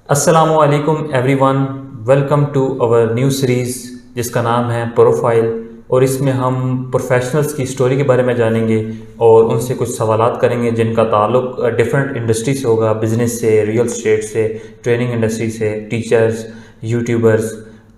अस्सलामुअलैकुम everyone, welcome to our new series जिसका नाम है प्रोफाइल। और इसमें हम प्रोफेशनल्स की स्टोरी के बारे में जानेंगे और उनसे कुछ सवालात करेंगे जिनका ताल्लुक डिफरेंट इंडस्ट्री से होगा, बिज़नेस से, रियल स्टेट से, ट्रेनिंग इंडस्ट्री से, टीचर्स, यूट्यूबर्स।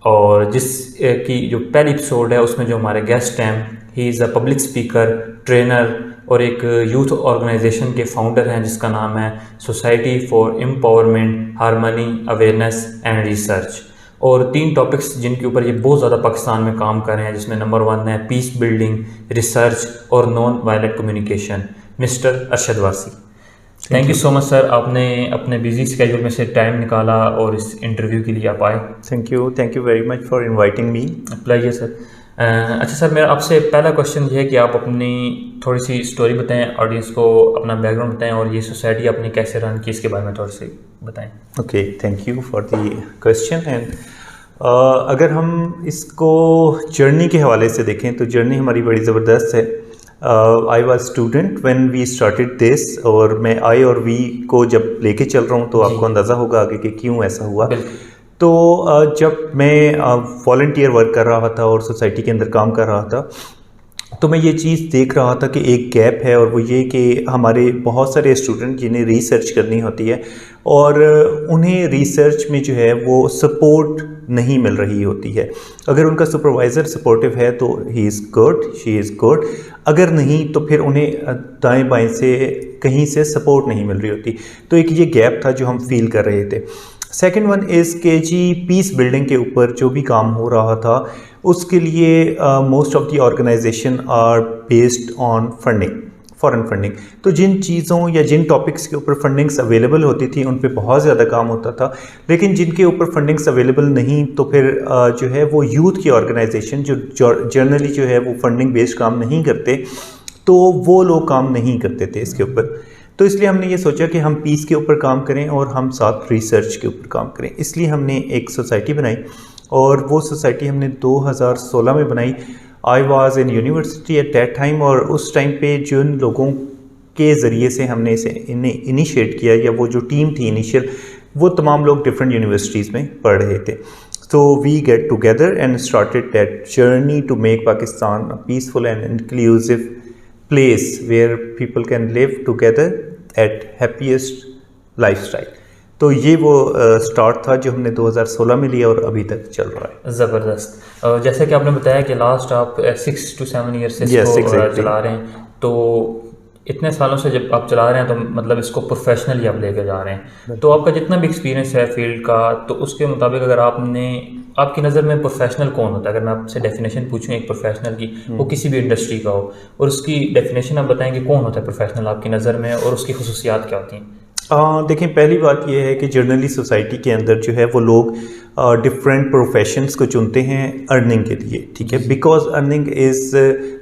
और जिस की जो पहली एपिसोड है उसमें जो हमारे गेस्ट हैं, he is a public speaker, trainer और एक यूथ ऑर्गेनाइजेशन के फाउंडर हैं जिसका नाम है society for empowerment, harmony, awareness and research. और 3 टॉपिक्स जिनके ऊपर ये बहुत ज़्यादा पाकिस्तान में काम कर रहे हैं, जिसमें नंबर 1 है पीस बिल्डिंग, रिसर्च और non violent communication. Mister Arshad Wasi, thank you so much sir, आपने अपने बिजी स्केड्यूल में से टाइम निकाला और इस इंटरव्यू के लिए आप आए। Thank you very much for inviting me. Pleasure sir. अच्छा सर, मेरा आपसे पहला क्वेश्चन ये है कि आप अपनी थोड़ी सी स्टोरी बताएं, ऑडियंस को अपना बैकग्राउंड बताएं और ये सोसाइटी आपने कैसे रन की इसके बारे में थोड़ा सी बताएं। Okay, thank you for the question. And अगर हम इसको जर्नी के हवाले से देखें तो जर्नी हमारी बड़ी ज़बरदस्त है। I was student when we started this, और मैं आई और वी को जब लेके चल रहा हूँ तो आपको अंदाज़ा होगा आगे कि क्यों ऐसा हुआ। तो जब मैं वॉलंटियर वर्क कर रहा था और सोसाइटी के अंदर काम कर रहा था, तो मैं ये चीज़ देख रहा था कि एक गैप है, और वो ये कि हमारे बहुत सारे स्टूडेंट जिन्हें रिसर्च करनी होती है और उन्हें रिसर्च में जो है वो सपोर्ट नहीं मिल रही होती है। अगर उनका सुपरवाइज़र सपोर्टिव है तो he is good, she is good, अगर नहीं तो फिर उन्हें दाएं बाएं से कहीं से सपोर्ट नहीं मिल रही होती। तो एक ये गैप था जो हम फील कर रहे थे। सेकेंड वन इज़ के जी पीस बिल्डिंग के ऊपर जो भी काम हो रहा था उसके लिए most of the organisation are based on funding, foreign funding. तो जिन चीज़ों या जिन टॉपिक्स के ऊपर फंडिंग्स अवेलेबल होती थी उन पे बहुत ज़्यादा काम होता था, लेकिन जिनके ऊपर फंडिंग्स अवेलेबल नहीं तो फिर जो है वो यूथ की ऑर्गेनाइजेशन जो जनरली जो है वो फंडिंग बेस्ड काम नहीं करते, तो वो लोग काम नहीं करते थे इसके ऊपर। तो इसलिए हमने ये सोचा कि हम पीस के ऊपर काम करें और हम साथ रिसर्च के ऊपर काम करें। इसलिए हमने एक सोसाइटी बनाई, और वो सोसाइटी हमने 2016 में बनाई। I was in university at that time, और उस टाइम पे जिन लोगों के ज़रिए से हमने इसे इनिशिएट किया, या वो जो टीम थी इनिशियल, वो तमाम लोग डिफरेंट यूनिवर्सिटीज़ में पढ़ रहे थे। So we get together and started that journey to make Pakistan a peaceful and inclusive place where people can live together at happiest lifestyle. तो ये वो स्टार्ट था जो हमने 2016 में लिया और अभी तक चल रहा है। ज़बरदस्त। जैसे कि आपने बताया कि लास्ट आप 6 to 7 ईयर से इसको चला रहे हैं, तो इतने सालों से जब आप चला रहे हैं तो मतलब इसको प्रोफेशनली आप लेकर जा रहे हैं, तो आपका जितना भी एक्सपीरियंस है फील्ड का, तो उसके मुताबिक अगर आपकी नज़र में प्रोफेशनल कौन होता है? अगर मैं आपसे डेफिनेशन पूछूं एक प्रोफेशनल की, वो किसी भी इंडस्ट्री का हो, और उसकी डेफिनेशन आप बताएंगे कौन होता है प्रोफेशनल आपकी नज़र में और उसकी खसूसियात क्या होती हैं? देखें, पहली बात यह है कि जर्नली सोसाइटी के अंदर जो है वो लोग डिफरेंट प्रोफेशंस को चुनते हैं अर्निंग के लिए, ठीक है, because earning is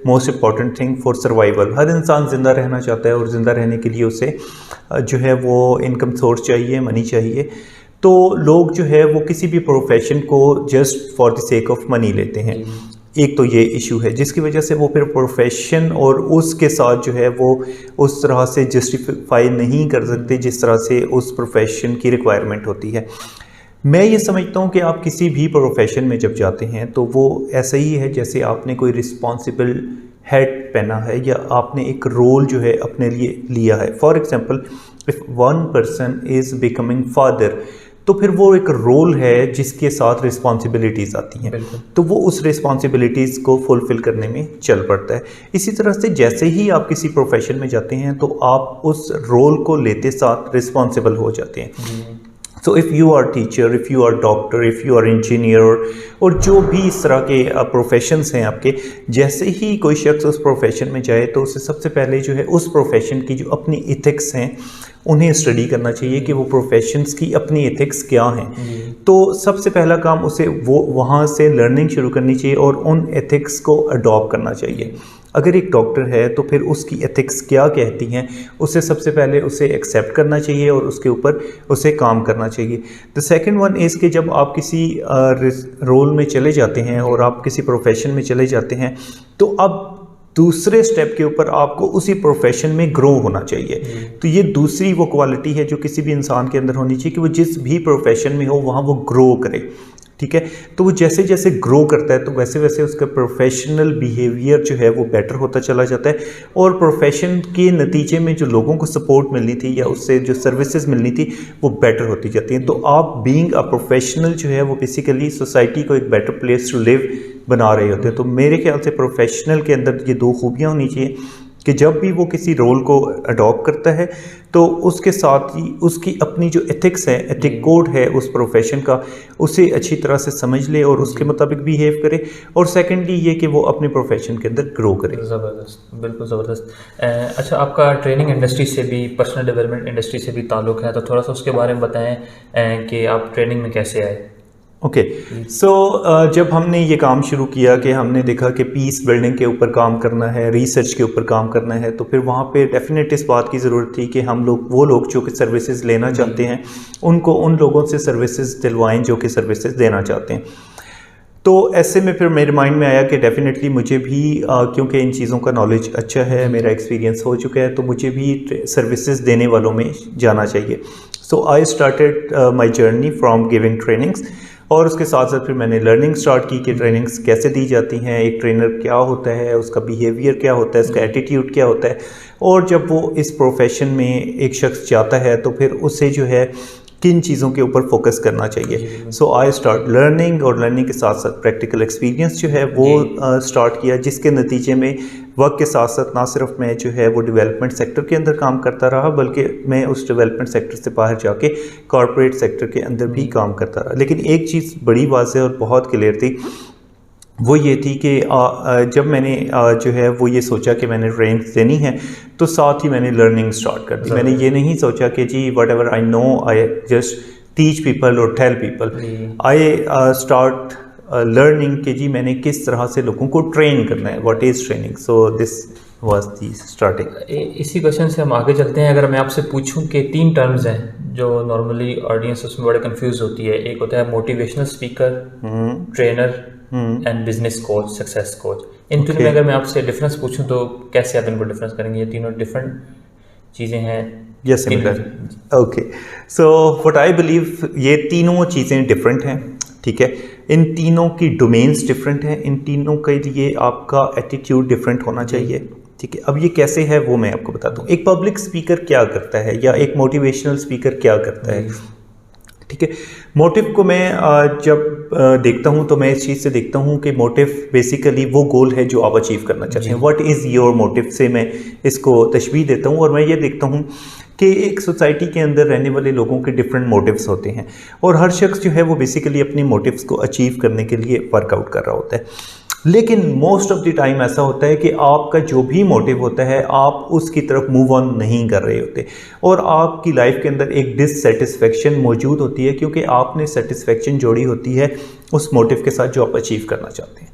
most important thing for survival. हर इंसान ज़िंदा रहना चाहता है और ज़िंदा रहने के लिए उसे जो है वो इनकम सोर्स चाहिए, मनी चाहिए। तो लोग जो है वो किसी भी प्रोफेशन को just for the sake of money लेते हैं। एक तो ये इशू है जिसकी वजह से वो फिर प्रोफेशन और उसके साथ जो है वो उस तरह से जस्टिफाई नहीं कर सकते जिस तरह से उस प्रोफेशन की रिक्वायरमेंट होती है। मैं ये समझता हूँ कि आप किसी भी प्रोफेशन में जब जाते हैं तो वो ऐसा ही है जैसे आपने कोई रिस्पॉन्सिबल हेड पहना है या आपने एक रोल जो है अपने लिए लिया है। For example, if one person is becoming father, तो फिर वो एक रोल है जिसके साथ रिस्पॉन्सिबिलिटीज़ आती हैं, तो वो उस रिस्पॉन्सिबिलिटीज़ को फुलफ़िल करने में चल पड़ता है। इसी तरह से जैसे ही आप किसी प्रोफेशन में जाते हैं तो आप उस रोल को लेते साथ रिस्पॉन्सिबल हो जाते हैं। So if you are teacher, if you are doctor, if you are engineer, और जो भी इस तरह के प्रोफेशंस हैं आपके, जैसे ही कोई शख्स उस प्रोफेशन में जाए तो उसे सबसे पहले जो है उस प्रोफेशन की जो अपनी इथिक्स हैं उन्हें स्टडी करना चाहिए कि वो प्रोफेशंस की अपनी एथिक्स क्या हैं। तो सबसे पहला काम उसे वो वहाँ से लर्निंग शुरू करनी चाहिए और उन एथिक्स को अडॉप्ट करना चाहिए। अगर एक डॉक्टर है तो फिर उसकी एथिक्स क्या कहती हैं उसे सबसे पहले उसे एक्सेप्ट करना चाहिए और उसके ऊपर उसे काम करना चाहिए। द सेकंड वन इज़ कि जब आप किसी रोल में चले जाते हैं और आप किसी प्रोफेशन में चले जाते हैं तो अब दूसरे स्टेप के ऊपर आपको उसी प्रोफेशन में ग्रो होना चाहिए। तो ये दूसरी वो क्वालिटी है जो किसी भी इंसान के अंदर होनी चाहिए कि वो जिस भी प्रोफेशन में हो वहाँ वो ग्रो करे, ठीक है। तो वो जैसे जैसे ग्रो करता है तो वैसे वैसे उसका प्रोफेशनल बिहेवियर जो है वो बेटर होता चला जाता है, और प्रोफेशन के नतीजे में जो लोगों को सपोर्ट मिलनी थी या उससे जो सर्विसेज मिलनी थी वो बेटर होती जाती हैं। तो आप बीइंग अ प्रोफेशनल जो है वो बेसिकली सोसाइटी को एक बेटर प्लेस टू लिव बना रहे होते हैं। तो मेरे ख्याल से प्रोफेशनल के अंदर ये दो खूबियाँ होनी चाहिए कि जब भी वो किसी रोल को अडॉप्ट करता है तो उसके साथ ही उसकी अपनी जो एथिक्स है, एथिक कोड है उस प्रोफेशन का, उसे अच्छी तरह से समझ ले और उसके मुताबिक बिहेव करे। और सेकेंडली ये कि वो अपने प्रोफेशन के अंदर ग्रो करे। ज़बरदस्त, बिल्कुल ज़बरदस्त। अच्छा, आपका ट्रेनिंग इंडस्ट्री से भी, पर्सनल डेवलपमेंट इंडस्ट्री से भी ताल्लुक़ है, तो थोड़ा सा उसके बारे में बताएं कि आप ट्रेनिंग में कैसे आए। ओके, सो जब हमने ये काम शुरू किया कि हमने देखा कि पीस बिल्डिंग के ऊपर काम करना है, रिसर्च के ऊपर काम करना है, तो फिर वहाँ पे डेफिनेट इस बात की ज़रूरत थी कि हम लोग, वो लोग जो कि सर्विसेज लेना चाहते हैं, उनको उन लोगों से सर्विसेज दिलवाएं जो कि सर्विसेज देना चाहते हैं। तो ऐसे में फिर मेरे माइंड में आया कि डेफिनेटली मुझे भी क्योंकि इन चीज़ों का नॉलेज अच्छा है, मेरा एक्सपीरियंस हो चुका है, तो मुझे भी सर्विसेज देने वालों में जाना चाहिए। So I started my journey from giving trainings, और उसके साथ साथ फिर मैंने लर्निंग स्टार्ट की कि ट्रेनिंग्स कैसे दी जाती हैं, एक ट्रेनर क्या होता है, उसका बिहेवियर क्या होता है, उसका एटीट्यूड क्या होता है, और जब वो इस प्रोफेशन में एक शख्स जाता है तो फिर उसे जो है किन चीज़ों के ऊपर फोकस करना चाहिए। सो आई स्टार्ट लर्निंग, और लर्निंग के साथ साथ प्रैक्टिकल एक्सपीरियंस जो है वो स्टार्ट किया, जिसके नतीजे में वक्त के साथ साथ ना सिर्फ मैं जो है वो डेवलपमेंट सेक्टर के अंदर काम करता रहा, बल्कि मैं उस डेवलपमेंट सेक्टर से बाहर जाके कॉर्पोरेट सेक्टर के अंदर भी काम करता रहा। लेकिन एक चीज़ बड़ी वाज़ेह और बहुत क्लियर थी, वो ये थी कि जब मैंने जो है वो ये सोचा कि मैंने ट्रेनिंग देनी है, तो साथ ही मैंने लर्निंग स्टार्ट कर दी। मैंने ये नहीं सोचा कि जी whatever I know I just teach people और tell people, I start learning कि जी मैंने किस तरह से लोगों को ट्रेन करना है, what is training. So this was the starting. इसी क्वेश्चन से हम आगे चलते हैं। अगर मैं आपसे पूछूं कि 3 टर्म्स हैं जो नॉर्मली ऑडियंस उसमें बड़े कंफ्यूज होती है, एक होता है motivational speaker, trainer and business coach, success coach. इन तीनों में अगर मैं आपसे डिफरेंस पूछूं तो कैसे आप इनको डिफरेंस करेंगे? ये तीनों डिफरेंट चीज़ें हैं या similar? Okay, so what I believe, ये तीनों चीज़ें डिफरेंट हैं, ठीक है। इन तीनों की डोमेन्स डिफरेंट हैं, इन तीनों के लिए आपका एटीट्यूड डिफरेंट होना चाहिए, ठीक है। अब ये कैसे है वो मैं आपको बताता हूँ। एक पब्लिक स्पीकर क्या करता है या एक मोटिवेशनल स्पीकर क्या करता है, ठीक है। मोटिव को मैं जब देखता हूँ तो मैं इस चीज़ से देखता हूँ कि मोटिव बेसिकली वो गोल है जो आप अचीव करना चाहते हैं। व्हाट इज़ योर मोटिव से मैं इसको तशबीह देता हूँ, और मैं ये देखता हूँ कि एक सोसाइटी के अंदर रहने वाले लोगों के डिफरेंट मोटिव्स होते हैं, और हर शख्स जो है वो बेसिकली अपने मोटिव्स को अचीव करने के लिए वर्कआउट कर रहा होता है। लेकिन मोस्ट ऑफ द टाइम ऐसा होता है कि आपका जो भी मोटिव होता है आप उसकी तरफ मूव ऑन नहीं कर रहे होते, और आपकी लाइफ के अंदर एक डिससेटिस्फेक्शन मौजूद होती है, क्योंकि आपने सेटिस्फेक्शन जोड़ी होती है उस मोटिव के साथ जो आप अचीव करना चाहते हैं।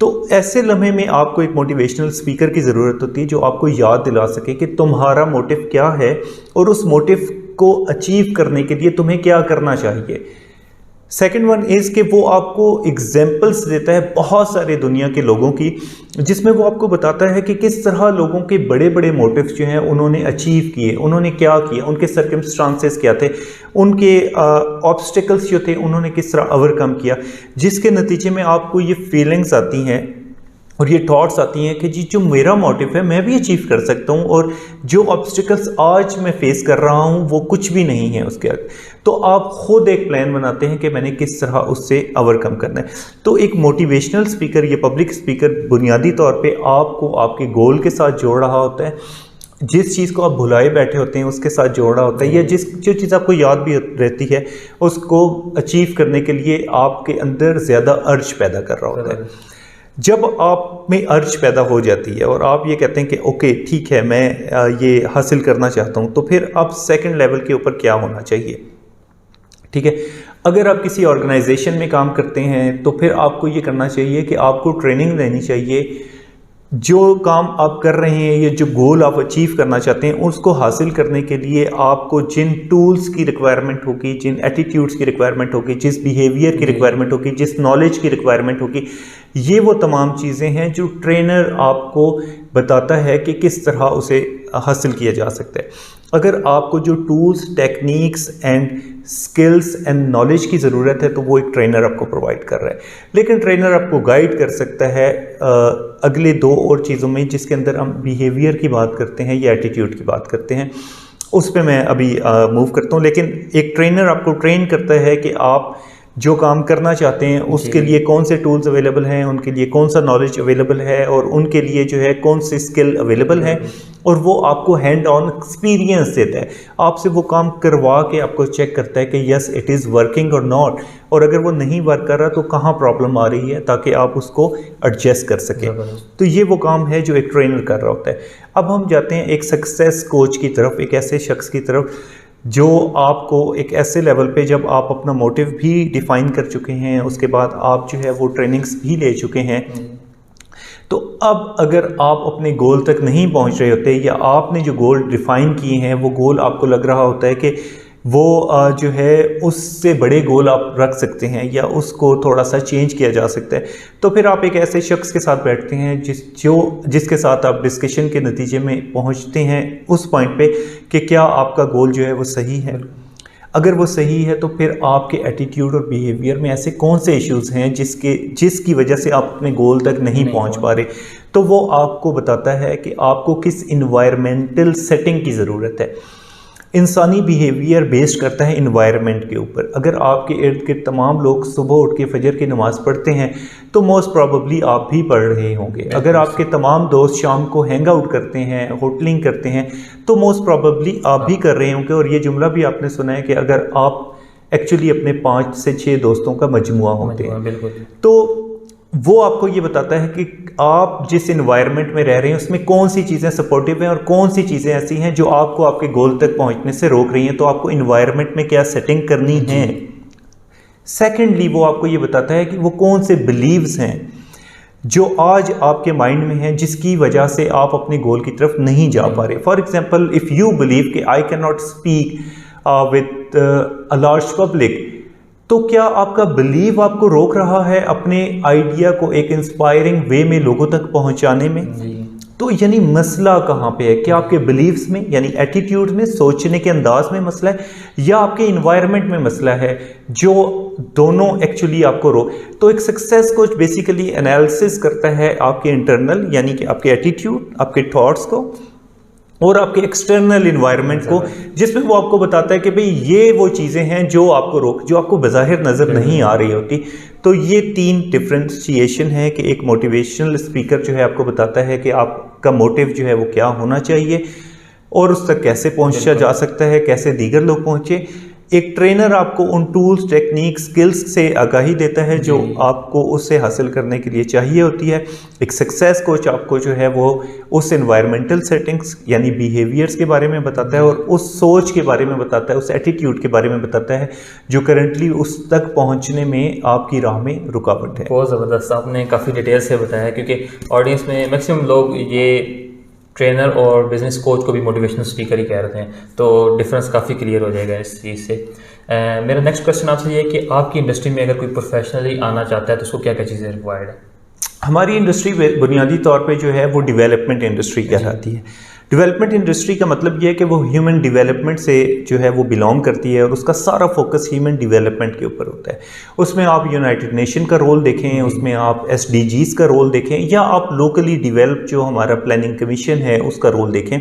तो ऐसे लम्हे में आपको एक मोटिवेशनल स्पीकर की ज़रूरत होती है जो आपको याद दिला सके कि तुम्हारा मोटिव क्या है और उस मोटिव को अचीव करने के लिए तुम्हें क्या करना चाहिए। सेकेंड वन इज़ कि वो आपको एग्जाम्पल्स देता है बहुत सारे दुनिया के लोगों की, जिसमें वो आपको बताता है कि किस तरह लोगों के बड़े बड़े मोटिव्स जो हैं उन्होंने अचीव किए, उन्होंने क्या किया, उनके सर्कमस्टांसेस क्या थे, उनके ऑब्स्टिकल्स जो थे उन्होंने किस तरह ओवरकम किया, जिसके नतीजे में आपको ये फीलिंग्स आती हैं और ये थॉट्स आती हैं कि जी जो मेरा मोटिव है मैं भी अचीव कर सकता हूँ, और जो ऑब्स्टिकल्स आज मैं फेस कर रहा हूँ वो कुछ भी नहीं है उसके आगे। तो आप खुद एक प्लान बनाते हैं कि मैंने किस तरह उससे ओवरकम करना है। तो एक मोटिवेशनल स्पीकर या पब्लिक स्पीकर बुनियादी तौर पे आपको आपके गोल के साथ जोड़ रहा होता है, जिस चीज़ को आप भुलाए बैठे होते हैं उसके साथ जोड़ रहा होता है, या जो चीज़ आपको याद भी रहती है उसको अचीव करने के लिए आपके अंदर ज़्यादा अर्ज पैदा कर रहा होता है। जब आप में अर्ज पैदा हो जाती है और आप ये कहते हैं कि ओके ठीक है मैं ये हासिल करना चाहता हूँ, तो फिर आप सेकंड लेवल के ऊपर क्या होना चाहिए, ठीक है। अगर आप किसी ऑर्गेनाइजेशन में काम करते हैं तो फिर आपको ये करना चाहिए कि आपको ट्रेनिंग देनी चाहिए जो काम आप कर रहे हैं या जो गोल आप अचीव करना चाहते हैं उसको हासिल करने के लिए आपको जिन टूल्स की रिक्वायरमेंट होगी, जिन एटीट्यूड्स की रिक्वायरमेंट होगी, जिस बिहेवियर की रिक्वायरमेंट होगी, जिस नॉलेज की रिक्वायरमेंट होगी, ये वो तमाम चीज़ें हैं जो ट्रेनर आपको बताता है कि किस तरह उसे हासिल किया जा सकता है। अगर आपको जो tools, techniques and skills and knowledge की ज़रूरत है तो वो एक ट्रेनर आपको प्रोवाइड कर रहा है। लेकिन ट्रेनर आपको गाइड कर सकता है अगले दो और चीज़ों में, जिसके अंदर हम बिहेवियर की बात करते हैं या एटीट्यूड की बात करते हैं, उस पर मैं अभी मूव करता हूँ। लेकिन एक ट्रेनर आपको ट्रेन करता है कि आप जो काम करना चाहते हैं उसके लिए कौन से टूल्स अवेलेबल हैं, उनके लिए कौन सा नॉलेज अवेलेबल है और उनके लिए जो है कौन सी स्किल अवेलेबल है, और वो आपको हैंड ऑन एक्सपीरियंस देता है। आपसे वो काम करवा के आपको चेक करता है कि यस इट इज़ वर्किंग और नॉट, और अगर वो नहीं वर्क कर रहा तो कहाँ प्रॉब्लम आ रही है ताकि आप उसको एडजस्ट कर सकें। तो ये वो काम है जो एक ट्रेनर कर रहा होता है। अब हम जाते हैं एक सक्सेस कोच की तरफ, एक ऐसे शख्स की तरफ जो आपको एक ऐसे लेवल पे, जब आप अपना मोटिव भी डिफ़ाइन कर चुके हैं, उसके बाद आप जो है वो ट्रेनिंग्स भी ले चुके हैं, तो अब अगर आप अपने गोल तक नहीं पहुंच रहे होते या आपने जो गोल डिफ़ाइन किए हैं वो गोल आपको लग रहा होता है कि वो जो है उससे बड़े गोल आप रख सकते हैं या उसको थोड़ा सा चेंज किया जा सकता है, तो फिर आप एक ऐसे शख्स के साथ बैठते हैं जिसके साथ आप डिस्कशन के नतीजे में पहुंचते हैं उस पॉइंट पे कि क्या आपका गोल जो है वो सही है। अगर वो सही है तो फिर आपके एटीट्यूड और बिहेवियर में ऐसे कौन से इश्यूज़ हैं जिसकी वजह से आप अपने गोल तक नहीं पहुंच पा रहे, तो वो आपको बताता है कि आपको किस इन्वायरमेंटल सेटिंग की ज़रूरत है। इंसानी बिहेवियर बेस्ड करता है इन्वायरमेंट के ऊपर। अगर आपके इर्द गिर्द तमाम लोग सुबह उठ के फजर की नमाज़ पढ़ते हैं तो मोस्ट प्रॉबली आप भी पढ़ रहे होंगे। अगर आपके तमाम दोस्त शाम को हैंग आउट करते हैं, होटलिंग करते हैं, तो मोस्ट प्रॉबली आप भी कर रहे होंगे। और ये जुमला भी आपने सुना है कि अगर आप एक्चुअली अपने 5 से 6 दोस्तों का मजमुआ होते हैं, तो वो आपको ये बताता है कि आप जिस इन्वायरमेंट में रह रहे हैं उसमें कौन सी चीज़ें सपोर्टिव हैं और कौन सी चीज़ें ऐसी हैं जो आपको आपके गोल तक पहुंचने से रोक रही हैं। तो आपको इन्वायरमेंट में क्या सेटिंग करनी है। सेकेंडली वो आपको ये बताता है कि वो कौन से बिलीव्स हैं जो आज आपके माइंड में हैं जिसकी वजह से आप अपने गोल की तरफ नहीं जा पा रहे। For example, if you believe कि I can not speak with a large public, तो क्या आपका बिलीव आपको रोक रहा है अपने आइडिया को एक इंस्पायरिंग वे में लोगों तक पहुंचाने में? तो यानी मसला कहाँ पे है? क्या आपके बिलीव्स में यानी एटीट्यूड में, सोचने के अंदाज में मसला है, या आपके इन्वायरमेंट में मसला है, जो दोनों एक्चुअली आपको रोक। तो एक सक्सेस कोच बेसिकली एनालिसिस करता है आपके इंटरनल यानी कि आपके एटीट्यूड, आपके थॉट्स को और आपके एक्सटर्नल इन्वायरमेंट को, जिसमें वो आपको बताता है कि भाई ये वो चीज़ें हैं जो आपको जो आपको बज़ाहिर नज़र नहीं आ रही होती। तो ये 3 डिफ्रेंशिएशन है कि एक मोटिवेशनल स्पीकर जो है आपको बताता है कि आपका मोटिव जो है वो क्या होना चाहिए और उस तक कैसे पहुंचा जा सकता है, कैसे दीगर लोग पहुंचे। एक ट्रेनर आपको उन टूल्स, टेक्निक, स्किल्स से आगाही देता है जो आपको उससे हासिल करने के लिए चाहिए होती है। एक सक्सेस कोच आपको जो है वो उस एनवायरमेंटल सेटिंग्स यानी बिहेवियर्स के बारे में बताता है और उस सोच के बारे में बताता है, उस एटीट्यूड के बारे में बताता है जो करंटली उस तक पहुंचने में आपकी राह में रुकावट है। बहुत ज़बरदस्त, आपने काफ़ी डिटेल से बताया क्योंकि ऑडियंस में मैक्सिमम लोग ये ट्रेनर और बिजनेस कोच को भी मोटिवेशनल स्पीकर ही कह रहे हैं, तो डिफरेंस काफ़ी क्लियर हो जाएगा इस चीज़ से। मेरा नेक्स्ट क्वेश्चन आपसे ये है कि आपकी इंडस्ट्री में अगर कोई प्रोफेशनली आना चाहता है तो उसको क्या क्या चीज़ें रिक्वायर्ड है? हमारी इंडस्ट्री बुनियादी तौर पे जो है वो डेवलपमेंट इंडस्ट्री कहलाती है। डेवलपमेंट इंडस्ट्री का मतलब ये है कि वो ह्यूमन डेवलपमेंट से जो है वो बिलोंग करती है और उसका सारा फोकस ह्यूमन डेवलपमेंट के ऊपर होता है। उसमें आप यूनाइटेड नेशन का रोल देखें, उसमें आप SDGs का रोल देखें, या आप लोकली डेवलप जो हमारा प्लानिंग कमीशन है उसका रोल देखें।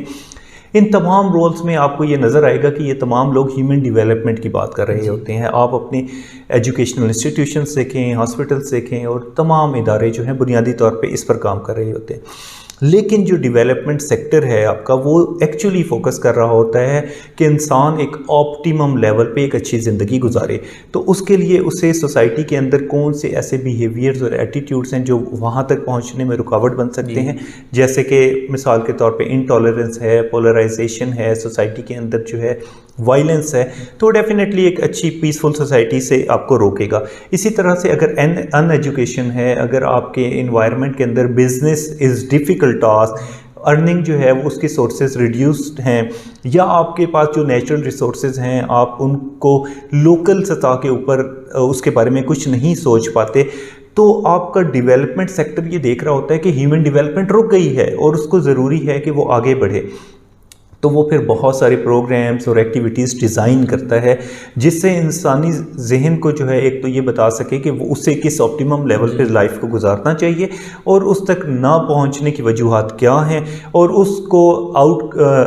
इन तमाम रोल्स में आपको ये नज़र आएगा कि ये तमाम लोग ह्यूमन डेवलपमेंट की बात कर रहे होते हैं। आप अपने एजुकेशनल इंस्टीट्यूशंस देखें, हॉस्पिटल्स देखें और तमाम इदारे जो हैं बुनियादी तौर पे इस पर काम कर रहे होते हैं। लेकिन जो डेवलपमेंट सेक्टर है आपका वो एक्चुअली फोकस कर रहा होता है कि इंसान एक ऑप्टिमम लेवल पे एक अच्छी ज़िंदगी गुजारे। तो उसके लिए उसे सोसाइटी के अंदर कौन से ऐसे बिहेवियर्स और एटीट्यूड्स हैं जो वहाँ तक पहुँचने में रुकावट बन सकते हैं, जैसे कि मिसाल के तौर पे इनटॉलरेंस है, पोलराइजेशन है, सोसाइटी के अंदर जो है वायलेंस है, तो डेफिनेटली एक अच्छी पीसफुल सोसाइटी से आपको रोकेगा। इसी तरह से अगर अनएजुकेशन है, अगर आपके इन्वायरमेंट के अंदर business is difficult task, earning जो है वो उसके सोर्सेज रिड्यूस्ड हैं, या आपके पास जो नेचुरल रिसोर्सेज हैं आप उनको लोकल सतह के ऊपर उसके बारे में कुछ नहीं सोच पाते, तो आपका डेवलपमेंट सेक्टर ये देख रहा होता है कि ह्यूमन डेवलपमेंट रुक गई है और उसको ज़रूरी है कि वो आगे बढ़े। तो वो फिर बहुत सारे प्रोग्राम्स और एक्टिविटीज़ डिज़ाइन करता है जिससे इंसानी जहन को जो है एक तो ये बता सके कि वो उसे किस ऑप्टिमम लेवल पे लाइफ को गुजारना चाहिए और उस तक ना पहुंचने की वजूहात क्या हैं और उसको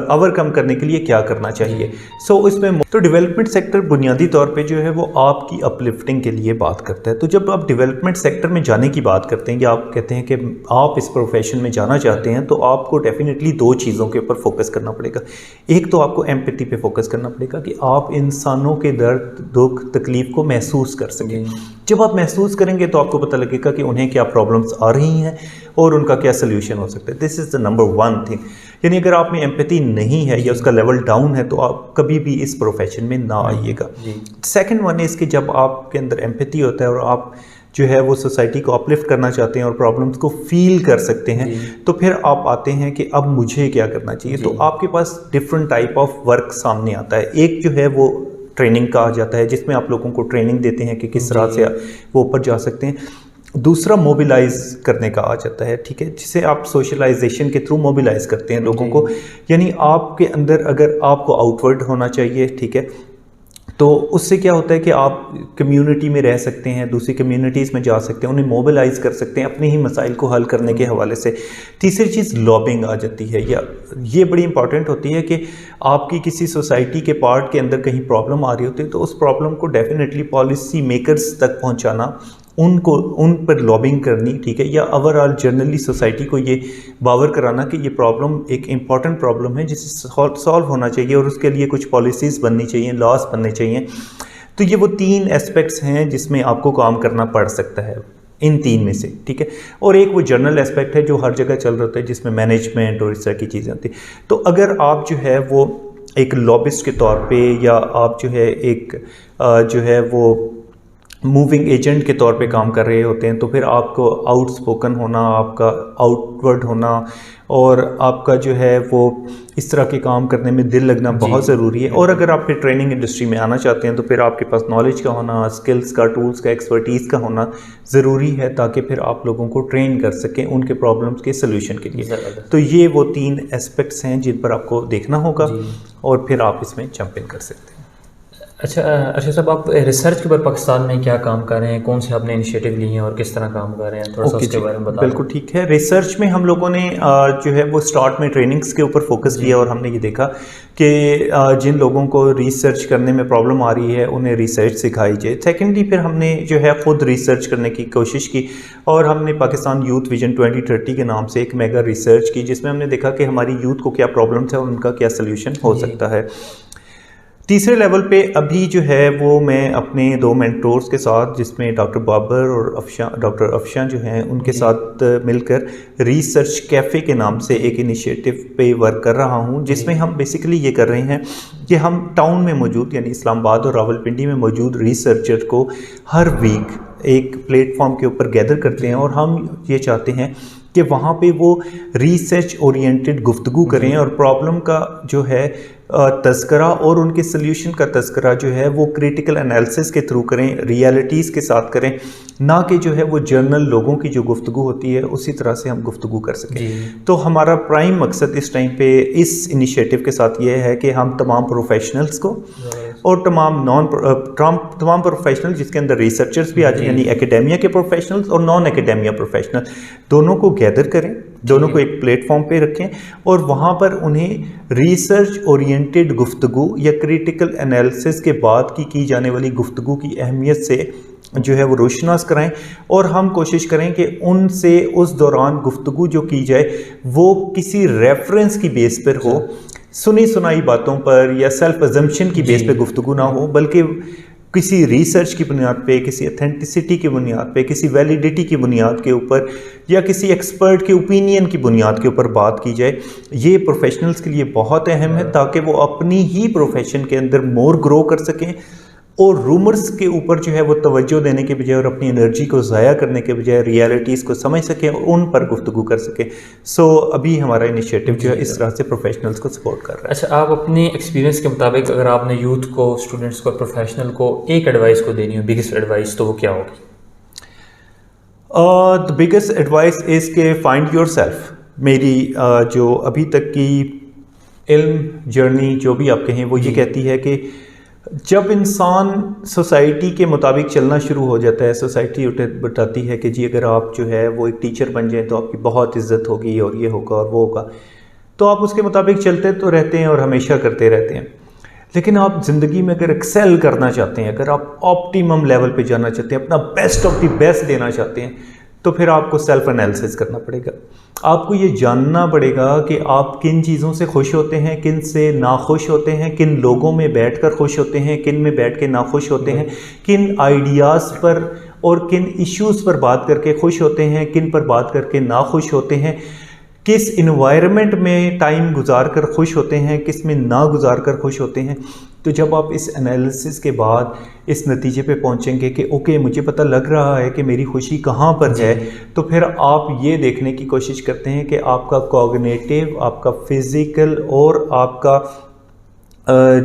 ओवरकम करने के लिए क्या करना चाहिए। सो इसमें तो डेवलपमेंट सेक्टर बुनियादी तौर पे जो है वो आपकी अपलिफ्टिंग के लिए बात करता है। तो जब आप डेवलपमेंट सेक्टर में जाने की बात करते हैं या आप कहते हैं कि आप इस प्रोफेशन में जाना चाहते हैं, तो आपको डेफिनेटली दो चीज़ों के ऊपर फोकस करना पड़ेगा। एक तो आपको एम्पैथी पे फोकस करना पड़ेगा कि आप इंसानों के दर्द दुख तकलीफ को महसूस कर सकें। जब आप महसूस करेंगे तो आपको पता लगेगा कि उन्हें क्या प्रॉब्लम्स आ रही हैं और उनका क्या सोल्यूशन हो सकता है। This is the number one thing. यानी अगर आप में एम्पैथी नहीं है या उसका लेवल डाउन है तो आप कभी भी इस प्रोफेशन में ना आइएगा। सेकेंड वन इज़ कि जब आपके अंदर एम्पैथी होता है और आप जो है वो सोसाइटी को अपलिफ्ट करना चाहते हैं और प्रॉब्लम्स को फील कर सकते हैं, तो फिर आप आते हैं कि अब मुझे क्या करना चाहिए। तो आपके पास डिफरेंट टाइप ऑफ वर्क सामने आता है। एक जो है वो ट्रेनिंग का आ जाता है जिसमें आप लोगों को ट्रेनिंग देते हैं कि किस तरह से वो ऊपर जा सकते हैं। दूसरा मोबिलाइज करने का आ जाता है, ठीक है, जिसे आप सोशलाइजेशन के थ्रू मोबिलाइज करते हैं लोगों को। यानी आपके अंदर अगर आपको आउटवर्ड होना चाहिए, ठीक है, तो उससे क्या होता है कि आप कम्युनिटी में रह सकते हैं, दूसरी कम्युनिटीज़ में जा सकते हैं, उन्हें मोबिलाइज़ कर सकते हैं अपने ही मसाइल को हल करने के हवाले से। तीसरी चीज़ लॉबिंग आ जाती है, या ये बड़ी इंपॉर्टेंट होती है कि आपकी किसी सोसाइटी के पार्ट के अंदर कहीं प्रॉब्लम आ रही होती है तो उस प्रॉब्लम को डेफिनेटली पॉलिसी मेकर्स तक पहुँचाना, उन पर लॉबिंग करनी, ठीक है, या ओवरऑल जनरली सोसाइटी को ये बावर कराना कि ये प्रॉब्लम एक इम्पॉर्टेंट प्रॉब्लम है जिसे सॉल्व होना चाहिए और उसके लिए कुछ पॉलिसीज़ बननी चाहिए, लॉस बनने चाहिए। तो ये वो तीन एस्पेक्ट्स हैं जिसमें आपको काम करना पड़ सकता है, इन तीन में से, ठीक है। और एक वो जर्नल एस्पेक्ट है जो हर जगह चल रहा होता है जिसमें मैनेजमेंट और इस तरह की चीज़ें होती हैं। तो अगर आप जो है वो एक लॉबिस्ट के तौर पर या आप जो है एक जो है वो मूविंग एजेंट के तौर पे काम कर रहे होते हैं, तो फिर आपको आउटस्पोकन होना, आपका आउटवर्ड होना और आपका जो है वो इस तरह के काम करने में दिल लगना बहुत ज़रूरी है। और अगर आप फिर ट्रेनिंग इंडस्ट्री में आना चाहते हैं तो फिर आपके पास नॉलेज का होना, स्किल्स का, टूल्स का, एक्सपर्टीज़ का होना ज़रूरी है ताकि फिर आप लोगों को ट्रेन कर सकें उनके प्रॉब्लम्स के सोल्यूशन के लिए। तो ये वो तीन एस्पेक्ट्स हैं जिन पर आपको देखना होगा और फिर आप इसमें जंप इन कर सकते हैं। अच्छा अर्शद साहब, आप रिसर्च के ऊपर पाकिस्तान में क्या काम कर रहे हैं, कौन से आपने इनिशिएटिव लिए हैं और किस तरह काम कर रहे हैं, थोड़ा सा उसके बारे में बताएं। बिल्कुल ठीक है। रिसर्च में हम लोगों ने जो है वो स्टार्ट में ट्रेनिंग्स के ऊपर फोकस किया और हमने ये देखा कि जिन लोगों को रिसर्च करने में प्रॉब्लम आ रही है उन्हें रिसर्च सिखाई जाए। सेकेंडली फिर हमने जो है ख़ुद रिसर्च करने की कोशिश की और हमने पाकिस्तान यूथ विजन 2030 के नाम से एक मेगा रिसर्च की जिसमें हमने देखा कि हमारी यूथ को क्या प्रॉब्लम्स है और उनका क्या सोल्यूशन हो सकता है। तीसरे लेवल पे अभी जो है वो मैं अपने दो मेंटोर्स के साथ, जिसमें डॉक्टर बाबर और डॉक्टर अफशा जो हैं उनके साथ मिलकर रिसर्च कैफ़े के नाम से एक इनिशिएटिव पे वर्क कर रहा हूँ, जिसमें हम बेसिकली ये कर रहे हैं कि हम टाउन में मौजूद यानी इस्लामाबाद और रावलपिंडी में मौजूद रिसर्चर को हर वीक एक प्लेटफॉर्म के ऊपर गैदर करते हैं और हम ये चाहते हैं कि वहाँ पे वो रिसर्च ओरिएंटेड गुफ्तगू करें और प्रॉब्लम का जो है तज़किरा और उनके सल्यूशन का तज़किरा जो है वो क्रिटिकल एनालिसिस के थ्रू करें, रियलिटीज़ के साथ करें, ना कि जो है वो जर्नल लोगों की जो गुफ्तगू होती है उसी तरह से हम गुफ्तगू कर सकें। तो हमारा प्राइम मकसद इस टाइम पे इस इनिशिएटिव के साथ ये है कि हम तमाम प्रोफेशनल्स को और तमाम प्रोफेशनल जिसके अंदर रिसर्चर्स भी आ जाए यानी एकेडेमिया के प्रोफेशनल्स और नॉन एकेडेमिया प्रोफेशनल दोनों को गैदर करें, दोनों को एक प्लेटफॉर्म पे रखें और वहाँ पर उन्हें रिसर्च ओरिएंटेड गुफ्तगू या क्रिटिकल एनालिसिस के बाद की जाने वाली गुफ्तगू की अहमियत से जो है वो रोशनास कराएं और हम कोशिश करें कि उनसे उस दौरान गुफ्तगू जो की जाए वो किसी रेफरेंस की बेस पर हो, सुनी सुनाई बातों पर या सेल्फ अजम्पशन की बेस पे गुफ्तगू ना हो, बल्कि किसी रिसर्च की बुनियाद पे, किसी अथेंटिसिटी की बुनियाद पे, किसी वैलिडिटी की बुनियाद के ऊपर या किसी एक्सपर्ट के ओपिनियन की बुनियाद के ऊपर बात की जाए, ये प्रोफेशनल्स के लिए बहुत अहम है ताकि वो अपनी ही प्रोफेशन के अंदर मोर ग्रो कर सकें और रूमर्स के ऊपर जो है वो तवज्जो देने के बजाय और अपनी एनर्जी को ज़ाया करने के बजाय रियलिटीज़ को समझ सकें और उन पर गुफ्तगू कर सकें। सो अभी हमारा इनिशिएटिव जो है इस तरह से प्रोफेशनल्स को सपोर्ट कर रहा है। अच्छा, आप अपने एक्सपीरियंस के मुताबिक अगर आपने यूथ को, स्टूडेंट्स को, प्रोफेशनल को एक एडवाइस को देनी हो, बिगेस्ट एडवाइस, तो वो क्या होगी? द बिगेस्ट एडवाइस इज़ के फाइंड योर सेल्फ। मेरी जो अभी तक की इल्म जर्नी जो भी आप कहें वो ये कहती है कि जब इंसान सोसाइटी के मुताबिक चलना शुरू हो जाता है, सोसाइटी बताती है कि जी अगर आप जो है वो एक टीचर बन जाएं तो आपकी बहुत इज्जत होगी और ये होगा और वो होगा, तो आप उसके मुताबिक चलते तो रहते हैं और हमेशा करते रहते हैं। लेकिन आप ज़िंदगी में अगर एक्सेल करना चाहते हैं, अगर आप ऑप्टिमम लेवल पे जाना चाहते हैं, अपना बेस्ट ऑफ द बेस्ट देना चाहते हैं, तो फिर आपको सेल्फ एनालिसिस करना पड़ेगा। आपको ये जानना पड़ेगा कि आप किन चीज़ों से खुश होते हैं, किन से नाखुश होते हैं, किन लोगों में बैठकर खुश होते हैं, किन में बैठ के नाखुश होते हैं, किन आइडियाज़ पर और किन इश्यूज़ पर बात करके खुश होते हैं, किन पर बात करके नाखुश होते हैं, किस इन्वायरमेंट में टाइम गुजार कर खुश होते हैं, किस में ना गुजार कर खुश होते हैं। तो जब आप इस एनालिसिस के बाद इस नतीजे पे पहुंचेंगे कि ओके मुझे पता लग रहा है कि मेरी खुशी कहाँ पर है, तो फिर आप ये देखने की कोशिश करते हैं कि आपका कॉग्निटिव, आपका फिज़िकल और आपका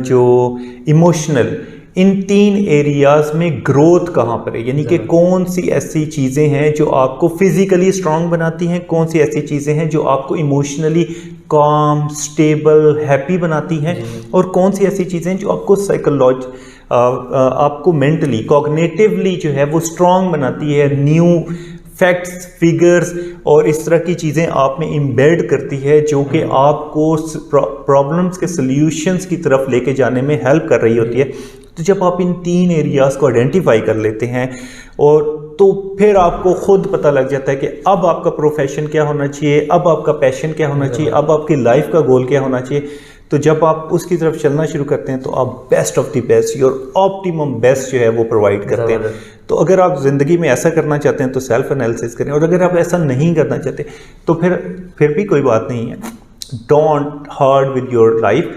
जो इमोशनल, इन 3 एरियाज़ में ग्रोथ कहाँ पर है, यानी कि कौन सी ऐसी चीज़ें हैं जो आपको फिज़िकली स्ट्रांग बनाती हैं, कौन सी ऐसी चीज़ें हैं जो आपको इमोशनली काम, स्टेबल, हैप्पी बनाती हैं, और कौन सी ऐसी चीज़ें जो आपको आपको मेंटली, कॉग्निटिवली जो है वो स्ट्रांग बनाती है, न्यू फैक्ट्स, फिगर्स और इस तरह की चीज़ें आप में इम्बेड करती है जो कि आपको प्रॉब्लम्स के सल्यूशंस की तरफ लेके जाने में हेल्प कर रही होती है। तो जब आप इन 3 एरियाज़ को आइडेंटिफाई कर लेते हैं और तो फिर आपको खुद पता लग जाता है कि अब आपका प्रोफेशन क्या होना चाहिए, अब आपका पैशन क्या होना चाहिए, अब आपकी लाइफ का गोल क्या होना चाहिए। तो जब आप उसकी तरफ चलना शुरू करते हैं तो आप best of the best, your optimum best जो है वो प्रोवाइड करते हैं। तो अगर आप ज़िंदगी में ऐसा करना चाहते हैं तो सेल्फ एनालिसिस करें, और अगर आप ऐसा नहीं करना चाहते तो फिर भी कोई बात नहीं है, don't hard with your life.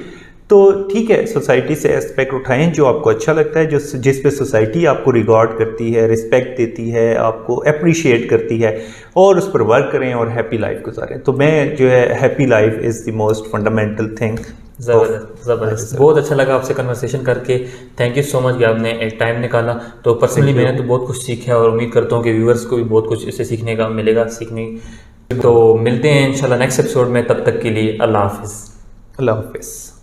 तो ठीक है, सोसाइटी से एस्पेक्ट उठाएं जो आपको अच्छा लगता है, जिस पे सोसाइटी आपको रिगार्ड करती है, रिस्पेक्ट देती है, आपको अप्रिशिएट करती है, और उस पर वर्क करें और हैप्पी लाइफ गुजारें। तो मैं जो है happy life is the most fundamental thing. ज़बरदस्त, बहुत अच्छा लगा आपसे कन्वर्सेशन करके। थैंक यू सो मच कि आपने एक टाइम निकाला। तो पर्सनली मैंने तो बहुत कुछ सीखा और उम्मीद करता हूँ कि व्यूअर्स को भी बहुत कुछ इससे सीखने का मिलेगा। तो मिलते हैं इंशाल्लाह नेक्स्ट एपिसोड में, तब तक के लिए अल्लाह हाफिज़। अल्लाह हाफिज़।